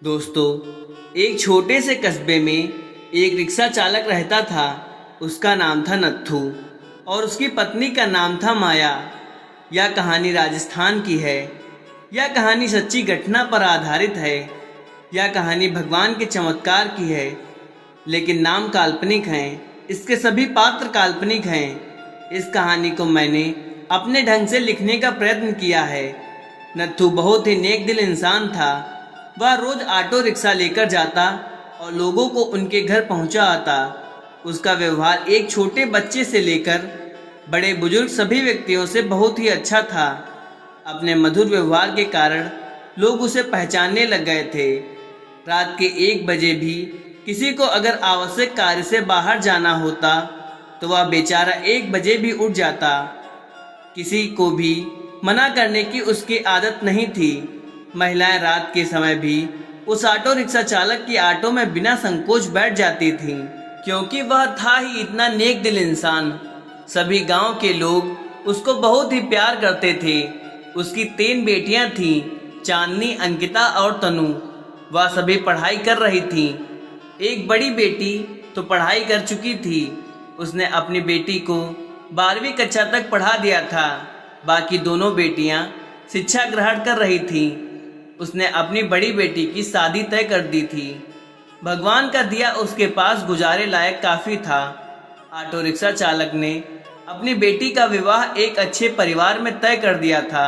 दोस्तों, एक छोटे से कस्बे में एक रिक्शा चालक रहता था। उसका नाम था नत्थू और उसकी पत्नी का नाम था माया। यह कहानी राजस्थान की है। यह कहानी सच्ची घटना पर आधारित है। यह कहानी भगवान के चमत्कार की है, लेकिन नाम काल्पनिक हैं। इसके सभी पात्र काल्पनिक हैं। इस कहानी को मैंने अपने ढंग से लिखने का प्रयत्न किया है। नत्थू बहुत ही नेक दिल इंसान था। वह रोज ऑटो रिक्शा लेकर जाता और लोगों को उनके घर पहुंचा आता। उसका व्यवहार एक छोटे बच्चे से लेकर बड़े बुजुर्ग सभी व्यक्तियों से बहुत ही अच्छा था। अपने मधुर व्यवहार के कारण लोग उसे पहचानने लग गए थे। रात के 1 बजे भी किसी को अगर आवश्यक कार्य से बाहर जाना होता तो वह बेचारा 1 बजे भी उठ जाता। किसी को भी मना करने की उसकी आदत नहीं थी। महिलाएं रात के समय भी उस ऑटो रिक्शा चालक की ऑटो में बिना संकोच बैठ जाती थीं, क्योंकि वह था ही इतना नेक दिल इंसान। सभी गांव के लोग उसको बहुत ही प्यार करते थे। उसकी 3 बेटियां थीं, चांदनी, अंकिता और तनु। वह सभी पढ़ाई कर रही थीं। एक बड़ी बेटी तो पढ़ाई कर चुकी थी। उसने अपनी बेटी को 12वीं कक्षा तक पढ़ा दिया था। बाकी दोनों बेटियां शिक्षा ग्रहण कर रही थीं। उसने अपनी बड़ी बेटी की शादी तय कर दी थी। भगवान का दिया उसके पास गुजारे लायक काफ़ी था। ऑटो रिक्शा चालक ने अपनी बेटी का विवाह एक अच्छे परिवार में तय कर दिया था।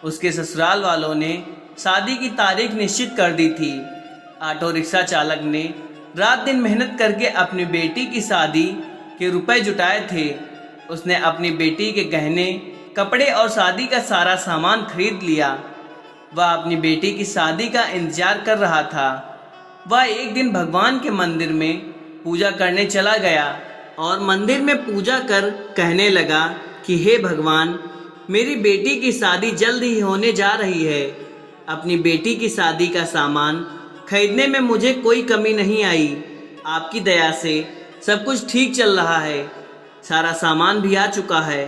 उसके ससुराल वालों ने शादी की तारीख निश्चित कर दी थी। ऑटो रिक्शा चालक ने रात दिन मेहनत करके अपनी बेटी की शादी के रुपए जुटाए थे। उसने अपनी बेटी के गहने, कपड़े और शादी का सारा सामान खरीद लिया। वह अपनी बेटी की शादी का इंतजार कर रहा था। वह एक दिन भगवान के मंदिर में पूजा करने चला गया और मंदिर में पूजा कर कहने लगा कि हे भगवान, मेरी बेटी की शादी जल्द ही होने जा रही है। अपनी बेटी की शादी का सामान खरीदने में मुझे कोई कमी नहीं आई। आपकी दया से सब कुछ ठीक चल रहा है। सारा सामान भी आ चुका है।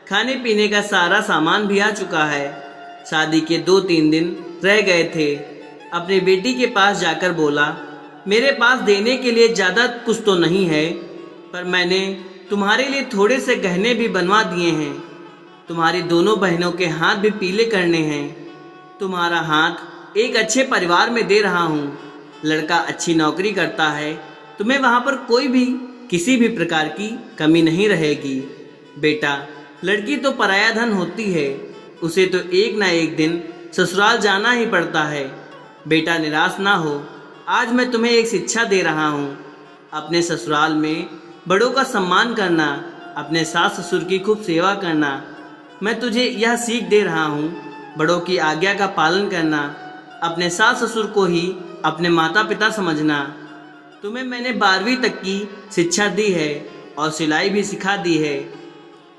खाने पीने का सारा सामान भी आ चुका है। शादी के 2-3 दिन रह गए थे। अपनी बेटी के पास जाकर बोला, मेरे पास देने के लिए ज़्यादा कुछ तो नहीं है, पर मैंने तुम्हारे लिए थोड़े से गहने भी बनवा दिए हैं। तुम्हारी दोनों बहनों के हाथ भी पीले करने हैं। तुम्हारा हाथ एक अच्छे परिवार में दे रहा हूँ। लड़का अच्छी नौकरी करता है। तुम्हें वहाँ पर कोई भी किसी भी प्रकार की कमी नहीं रहेगी। बेटा, लड़की तो पराया धन होती है। उसे तो एक ना एक दिन ससुराल जाना ही पड़ता है। बेटा, निराश ना हो। आज मैं तुम्हें एक शिक्षा दे रहा हूँ। अपने ससुराल में बड़ों का सम्मान करना, अपने सास ससुर की खूब सेवा करना। मैं तुझे यह सीख दे रहा हूँ, बड़ों की आज्ञा का पालन करना, अपने सास ससुर को ही अपने माता पिता समझना। तुम्हें मैंने 12वीं तक की शिक्षा दी है और सिलाई भी सिखा दी है।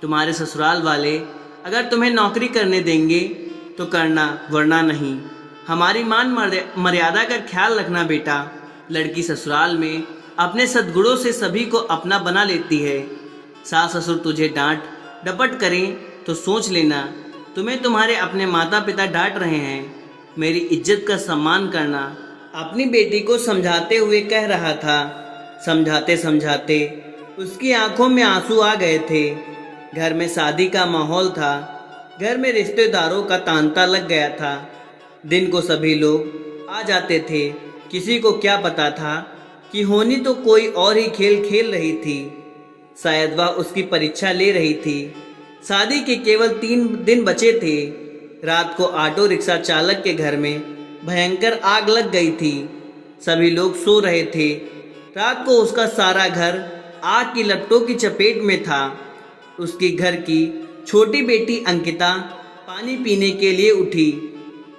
तुम्हारे ससुराल वाले अगर तुम्हें नौकरी करने देंगे तो करना, वरना नहीं। हमारी मान मर्यादा का ख्याल रखना बेटा। लड़की ससुराल में अपने सद्गुणों से सभी को अपना बना लेती है। सास ससुर तुझे डांट डपट करें तो सोच लेना, तुम्हें तुम्हारे अपने माता पिता डांट रहे हैं। मेरी इज्जत का सम्मान करना। अपनी बेटी को समझाते हुए कह रहा था। समझाते समझाते उसकी आंखों में आंसू आ गए थे। घर में शादी का माहौल था। घर में रिश्तेदारों का तांता लग गया था। दिन को सभी लोग आ जाते थे। किसी को क्या पता था कि होनी तो कोई और ही खेल खेल रही थी। शायद वह उसकी परीक्षा ले रही थी। शादी के केवल 3 दिन बचे थे। रात को ऑटो रिक्शा चालक के घर में भयंकर आग लग गई थी। सभी लोग सो रहे थे। रात को उसका सारा घर आग की लपटों की चपेट में था। उसकी घर की छोटी बेटी अंकिता पानी पीने के लिए उठी।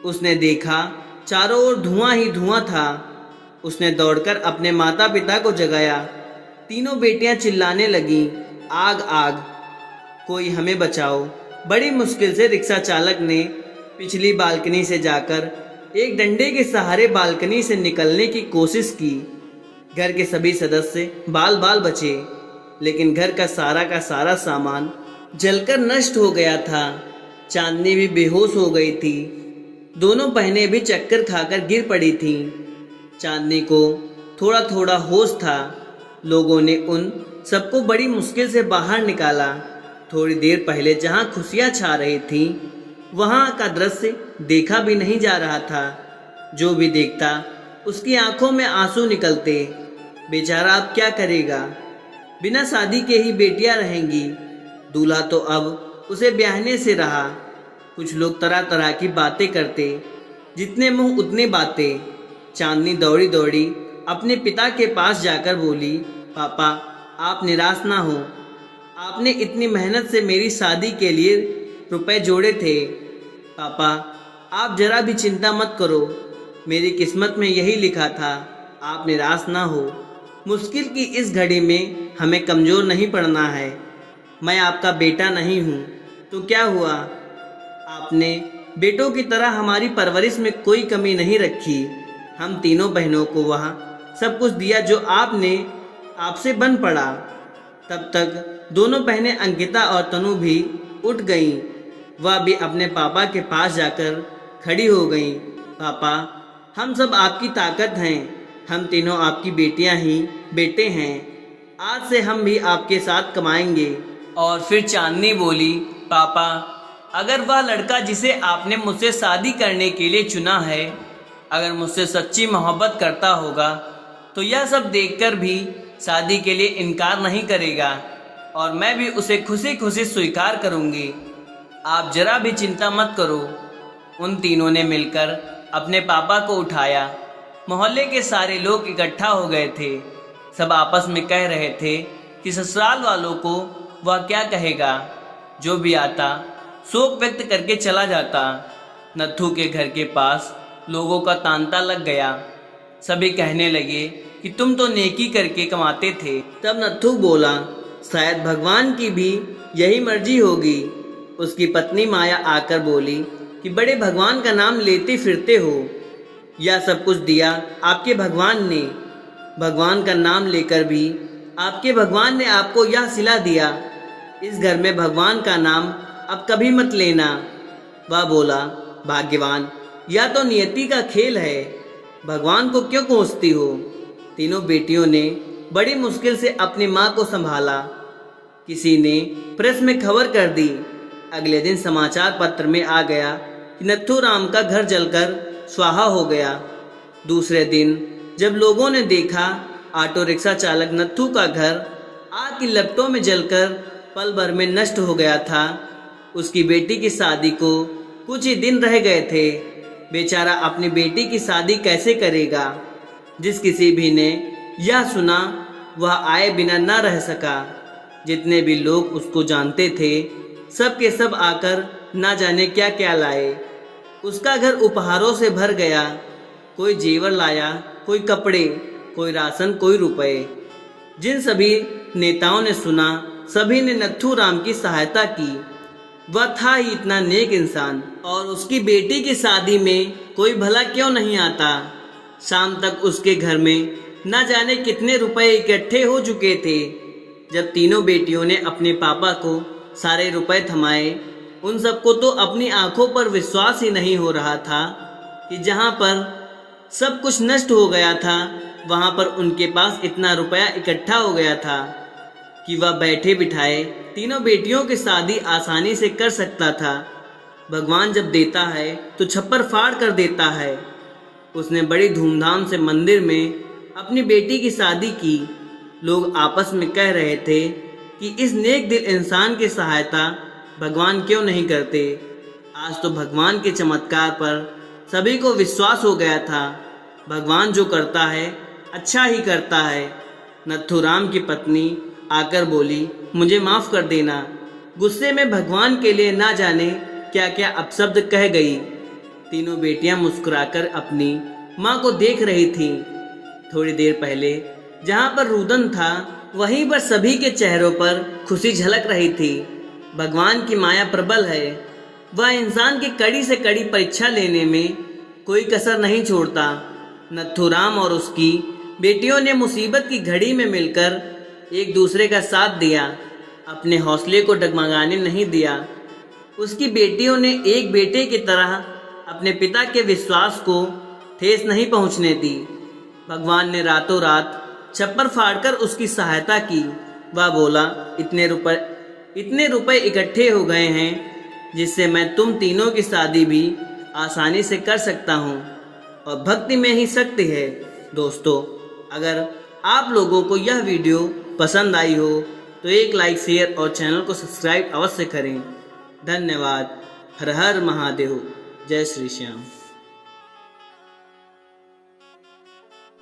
उसने देखा चारों ओर धुआं ही धुआं था। उसने दौड़कर अपने माता पिता को जगाया। तीनों बेटियां चिल्लाने लगीं, आग आग, कोई हमें बचाओ। बड़ी मुश्किल से रिक्शा चालक ने पिछली बालकनी से जाकर एक डंडे के सहारे बालकनी से निकलने की कोशिश की। घर के सभी सदस्य बाल बाल बचे, लेकिन घर का सारा सामान जलकर नष्ट हो गया था। चांदनी भी बेहोश हो गई थी। दोनों बहनें भी चक्कर खाकर गिर पड़ी थीं। चांदनी को थोड़ा थोड़ा होश था। लोगों ने उन सबको बड़ी मुश्किल से बाहर निकाला। थोड़ी देर पहले जहां खुशियां छा रही थीं, वहां का दृश्य देखा भी नहीं जा रहा था। जो भी देखता उसकी आंखों में आंसू निकलते। बेचारा अब क्या करेगा? बिना शादी के ही बेटियां रहेंगी। दूल्हा तो अब उसे ब्याहने से रहा। कुछ लोग तरह तरह की बातें करते, जितने मुंह उतने बातें। चांदनी दौड़ी दौड़ी अपने पिता के पास जाकर बोली, पापा, आप निराश ना हो। आपने इतनी मेहनत से मेरी शादी के लिए रुपए जोड़े थे। पापा, आप जरा भी चिंता मत करो। मेरी किस्मत में यही लिखा था, आप निराश ना हो। मुश्किल की इस घड़ी में हमें कमज़ोर नहीं पड़ना है। मैं आपका बेटा नहीं हूँ तो क्या हुआ? आपने बेटों की तरह हमारी परवरिश में कोई कमी नहीं रखी। हम तीनों बहनों को वह सब कुछ दिया जो आपने आपसे बन पड़ा। तब तक दोनों बहनें अंकिता और तनु भी उठ गईं। वह भी अपने पापा के पास जाकर खड़ी हो गईं। पापा, हम सब आपकी ताकत हैं। हम तीनों आपकी बेटियां ही बेटे हैं। आज से हम भी आपके साथ कमाएंगे। और फिर चांदनी बोली, पापा, अगर वह लड़का जिसे आपने मुझसे शादी करने के लिए चुना है, अगर मुझसे सच्ची मोहब्बत करता होगा तो यह सब देखकर भी शादी के लिए इनकार नहीं करेगा और मैं भी उसे खुशी खुशी स्वीकार करूंगी। आप जरा भी चिंता मत करो। उन तीनों ने मिलकर अपने पापा को उठाया। मोहल्ले के सारे लोग इकट्ठा हो गए थे। सब आपस में कह रहे थे कि ससुराल वालों को वह क्या कहेगा। जो भी आता शोक व्यक्त करके चला जाता। नत्थू के घर के पास लोगों का तांता लग गया। सभी कहने लगे कि तुम तो नेकी करके कमाते थे। तब नत्थू बोला, शायद भगवान की भी यही मर्जी होगी। उसकी पत्नी माया आकर बोली कि बड़े भगवान का नाम लेते फिरते हो। यह सब कुछ दिया आपके भगवान ने। भगवान का नाम लेकर भी आपके भगवान ने आपको यह सिला दिया। इस घर में भगवान का नाम अब कभी मत लेना। वह बोला, भाग्यवान, यह तो नियति का खेल है। भगवान को क्यों कोसती हो? तीनों बेटियों ने बड़ी मुश्किल से अपनी माँ को संभाला। किसी ने प्रेस में खबर कर दी। अगले दिन समाचार पत्र में आ गया कि नत्थू राम का घर जलकर स्वाहा हो गया। दूसरे दिन जब लोगों ने देखा ऑटो रिक्शा चालक नत्थू का घर आग की लपटों में जलकर पल भर में नष्ट हो गया था। उसकी बेटी की शादी को कुछ ही दिन रह गए थे। बेचारा अपनी बेटी की शादी कैसे करेगा? जिस किसी भी ने यह सुना वह आए बिना न रह सका। जितने भी लोग उसको जानते थे सब के सब आकर ना जाने क्या क्या लाए। उसका घर उपहारों से भर गया। कोई जेवर लाया, कोई कपड़े, कोई राशन, कोई रुपए। जिन सभी नेताओं ने सुना सभी ने नत्थू राम की सहायता की। वह था ही इतना नेक इंसान और उसकी बेटी की शादी में कोई भला क्यों नहीं आता। शाम तक उसके घर में न जाने कितने रुपए इकट्ठे हो चुके थे। जब तीनों बेटियों ने अपने पापा को सारे रुपए थमाए, उन सबको तो अपनी आंखों पर विश्वास ही नहीं हो रहा था कि जहां पर सब कुछ नष्ट हो गया था वहां पर उनके पास इतना रुपया इकट्ठा हो गया था कि वह बैठे बिठाए तीनों बेटियों की शादी आसानी से कर सकता था। भगवान जब देता है तो छप्पर फाड़ कर देता है। उसने बड़ी धूमधाम से मंदिर में अपनी बेटी की शादी की। लोग आपस में कह रहे थे कि इस नेक दिल इंसान की सहायता भगवान क्यों नहीं करते। आज तो भगवान के चमत्कार पर सभी को विश्वास हो गया था। भगवान जो करता है अच्छा ही करता है। नत्थू राम की पत्नी आकर बोली, मुझे माफ़ कर देना। गुस्से में भगवान के लिए ना जाने क्या क्या अपशब्द कह गई। तीनों बेटियां मुस्कुराकर अपनी माँ को देख रही थीं। थोड़ी देर पहले जहाँ पर रुदन था वहीं पर सभी के चेहरों पर खुशी झलक रही थी। भगवान की माया प्रबल है। वह इंसान की कड़ी से कड़ी परीक्षा लेने में कोई कसर नहीं छोड़ता। नत्थू राम और उसकी बेटियों ने मुसीबत की घड़ी में मिलकर एक दूसरे का साथ दिया, अपने हौसले को डगमगाने नहीं दिया। उसकी बेटियों ने एक बेटे की तरह अपने पिता के विश्वास को ठेस नहीं पहुंचने दी। भगवान ने रातों रात छप्पर फाड़कर उसकी सहायता की। वह बोला, इतने रुपए इकट्ठे हो गए हैं जिससे मैं तुम तीनों की शादी भी आसानी से कर सकता हूँ। और भक्ति में ही शक्ति है। दोस्तों, अगर आप लोगों को यह वीडियो पसंद आई हो तो एक लाइक, शेयर और चैनल को सब्सक्राइब अवश्य करें। धन्यवाद। हर हर महादेव। जय श्री श्याम।